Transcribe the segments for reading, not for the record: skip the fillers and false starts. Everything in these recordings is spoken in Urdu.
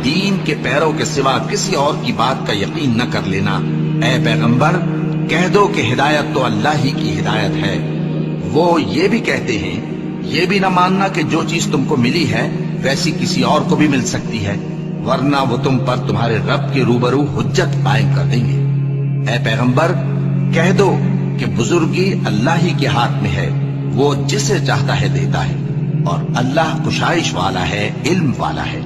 دین کے پیروں کے سوا کسی اور کی بات کا یقین نہ کر لینا۔ اے پیغمبر کہہ دو کہ ہدایت تو اللہ ہی کی ہدایت ہے۔ وہ یہ بھی کہتے ہیں یہ بھی نہ ماننا کہ جو چیز تم کو ملی ہے ویسی کسی اور کو بھی مل سکتی ہے، ورنہ وہ تم پر تمہارے رب کے روبرو حجت قائم کر دیں گے۔ اے پیغمبر کہہ دو کہ بزرگی اللہ ہی کے ہاتھ میں ہے، وہ جسے چاہتا ہے دیتا ہے، اور اللہ کشائش والا ہے، علم والا ہے۔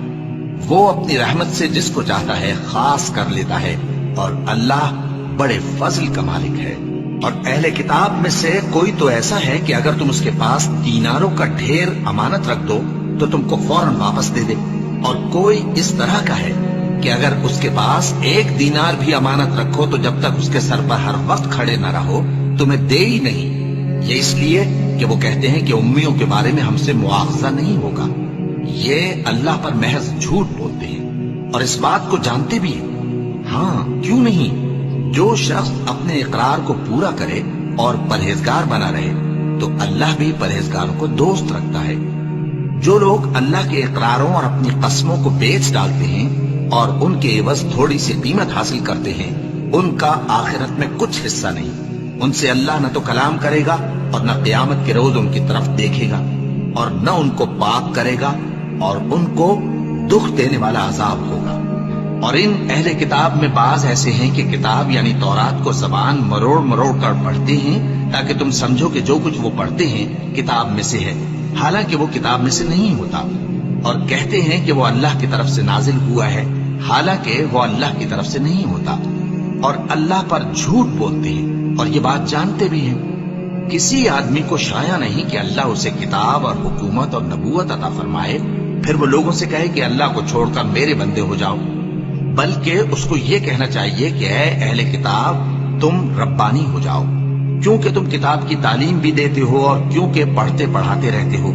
وہ اپنی رحمت سے جس کو چاہتا ہے خاص کر لیتا ہے، اور اللہ بڑے فضل کا مالک ہے۔ اور اہل کتاب میں سے کوئی تو ایسا ہے کہ اگر تم اس کے پاس دیناروں کا ڈھیر امانت رکھ دو تو تم کو فوراً واپس دے دے، اور کوئی اس طرح کا ہے کہ اگر اس کے پاس 1 دینار بھی امانت رکھو تو جب تک اس کے سر پر ہر وقت کھڑے نہ رہو تمہیں دے ہی نہیں۔ یہ اس لیے کہ وہ کہتے ہیں کہ امیوں کے بارے میں ہم سے مواخذہ نہیں ہوگا۔ یہ اللہ پر محض جھوٹ بولتے ہیں اور اس بات کو جانتے بھی ہیں۔ ہاں کیوں نہیں، جو شخص اپنے اقرار کو پورا کرے اور پرہیزگار بنا رہے تو اللہ بھی پرہیزگاروں کو دوست رکھتا ہے۔ جو لوگ اللہ کے اقراروں اور اپنی قسموں کو بیچ ڈالتے ہیں اور ان کے عوض تھوڑی سی قیمت حاصل کرتے ہیں ان کا آخرت میں کچھ حصہ نہیں۔ ان سے اللہ نہ تو کلام کرے گا اور نہ قیامت کے روز ان کی طرف دیکھے گا، اور نہ ان کو پاک کرے گا، اور ان کو دکھ دینے والا عذاب ہوگا۔ اور ان اہل کتاب میں بعض ایسے ہیں کہ کتاب یعنی تورات کو زبان مروڑ مروڑ کر پڑھتے ہیں تاکہ تم سمجھو کہ جو کچھ وہ پڑھتے ہیں کتاب میں سے ہے، حالانکہ وہ کتاب میں سے نہیں ہوتا، اور کہتے ہیں کہ وہ اللہ کی طرف سے نازل ہوا ہے، حالانکہ وہ اللہ کی طرف سے نہیں ہوتا، اور اللہ پر جھوٹ بولتے ہیں اور یہ بات جانتے بھی ہیں۔ کسی آدمی کو شایع نہیں کہ اللہ اسے کتاب اور حکومت اور نبوت عطا فرمائے پھر وہ لوگوں سے کہے کہ اللہ کو چھوڑ کر میرے بندے ہو جاؤ، بلکہ اس کو یہ کہنا چاہیے کہ اے اہل کتاب تم ربانی ہو جاؤ، کیونکہ تم کتاب کی تعلیم بھی دیتے ہو اور کیونکہ پڑھتے پڑھاتے رہتے ہو۔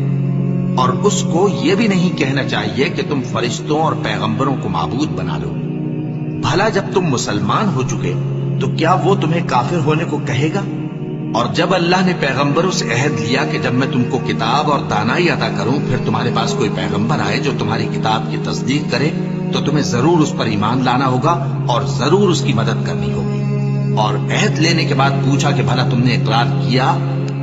اور اس کو یہ بھی نہیں کہنا چاہیے کہ تم فرشتوں اور پیغمبروں کو معبود بنا لو۔ بھلا جب تم مسلمان ہو چکے تو کیا وہ تمہیں کافر ہونے کو کہے گا؟ اور جب اللہ نے پیغمبروں سے عہد لیا کہ جب میں تم کو کتاب اور دانائی عطا کروں پھر تمہارے پاس کوئی پیغمبر آئے جو تمہاری کتاب کی تصدیق کرے تو تمہیں ضرور اس پر ایمان لانا ہوگا اور ضرور اس کی مدد کرنی ہوگی۔ اور عہد لینے کے بعد پوچھا کہ بھلا تم نے اقرار کیا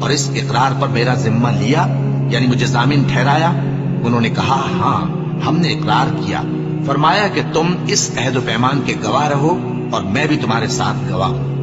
اور اس اقرار پر میرا ذمہ لیا، یعنی مجھے ضامن ٹھہرایا؟ انہوں نے کہا ہاں ہم نے اقرار کیا۔ فرمایا کہ تم اس عہد و پیمان کے گواہ رہو اور میں بھی تمہارے ساتھ گواہ ہوں۔